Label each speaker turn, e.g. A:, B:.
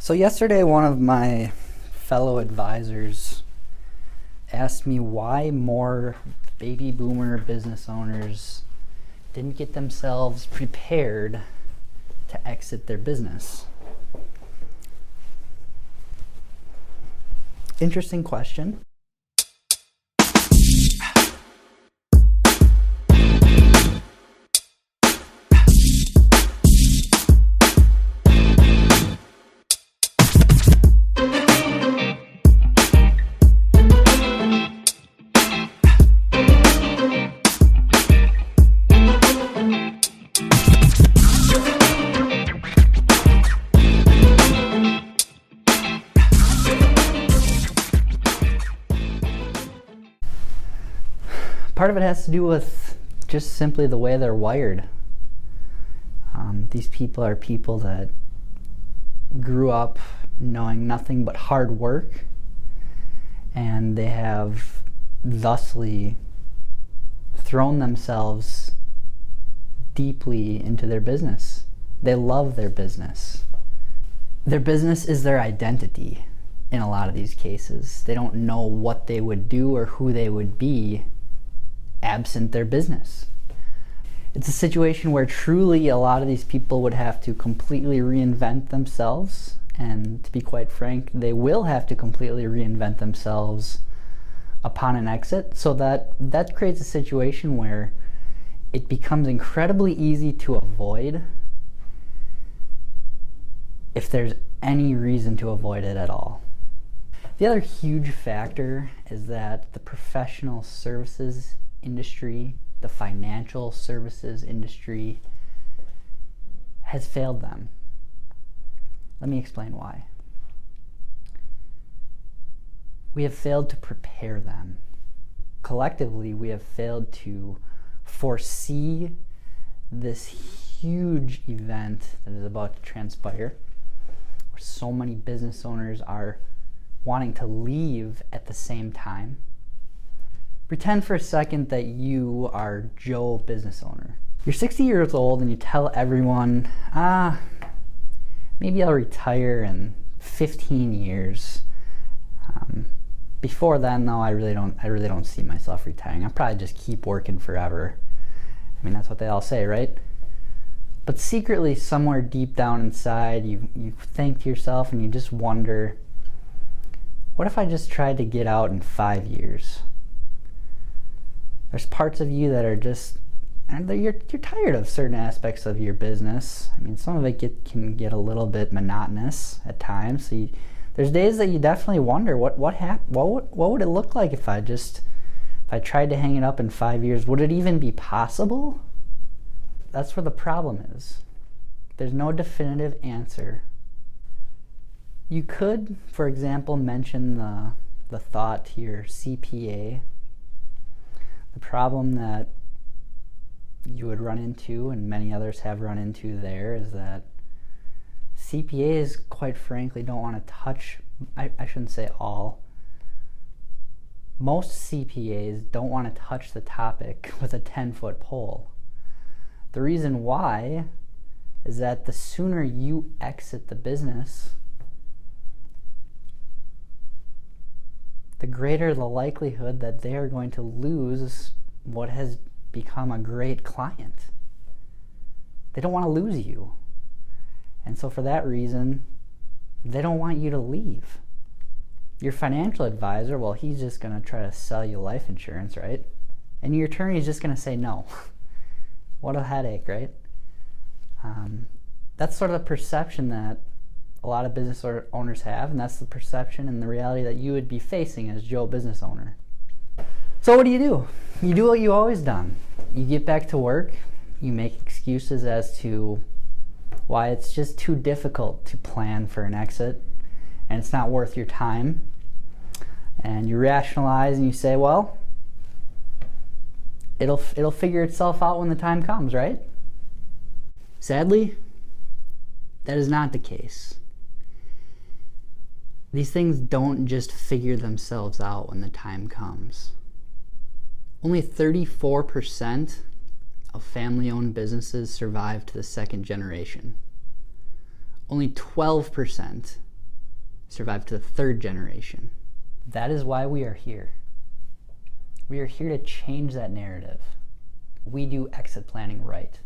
A: So yesterday, one of my fellow advisors asked me why more baby boomer business owners didn't get themselves prepared to exit their business. Interesting question. Part of it has to do with just simply the way they're wired. These people are people that grew up knowing nothing but hard work, and they have thusly thrown themselves deeply into their business. They love their business. Their business is their identity in a lot of these cases. They don't know what they would do or who they would be absent their business. It's a situation where truly a lot of these people would have to completely reinvent themselves, and to be quite frank, they will have to completely reinvent themselves upon an exit. So that creates a situation where it becomes incredibly easy to avoid if there's any reason to avoid it at all. The other huge factor is that the professional services industry, the financial services industry, has failed them. Let me explain why. We have failed to prepare them. Collectively, we have failed to foresee this huge event that is about to transpire, where so many business owners are wanting to leave at the same time. Pretend for a second that you are Joe, business owner. You're 60 years old and you tell everyone, maybe I'll retire in 15 years. Before then, though, I really don't see myself retiring. I'll probably just keep working forever. I mean, that's what they all say, right? But secretly, somewhere deep down inside, you think to yourself and you just wonder, what if I just tried to get out in 5 years? There's parts of you that are just, you're tired of certain aspects of your business. I mean, some of it can get a little bit monotonous at times. So there's days that you definitely wonder what would it look like if I tried to hang it up in 5 years? Would it even be possible? That's where the problem is. There's no definitive answer. You could, for example, mention the thought to your CPA. The problem that you would run into, and many others have run into there, is that CPAs, quite frankly, don't want to touch, I shouldn't say all, most CPAs don't want to touch the topic with a 10-foot pole. The reason why is that the sooner you exit the business, the greater the likelihood that they are going to lose what has become a great client. They don't want to lose you. And so for that reason, they don't want you to leave. Your financial advisor, well, he's just going to try to sell you life insurance, right? And your attorney is just going to say no. What a headache, right? That's sort of the perception that a lot of business owners have, and that's the perception and the reality that you would be facing as Joe, business owner. So what do? You do what you've always done. You get back to work, you make excuses as to why it's just too difficult to plan for an exit, and it's not worth your time. And you rationalize and you say, well, it'll figure itself out when the time comes, right? Sadly, that is not the case. These things don't just figure themselves out when the time comes. Only 34% of family-owned businesses survive to the second generation. Only 12% survive to the third generation. That is why we are here. We are here to change that narrative. We do exit planning right.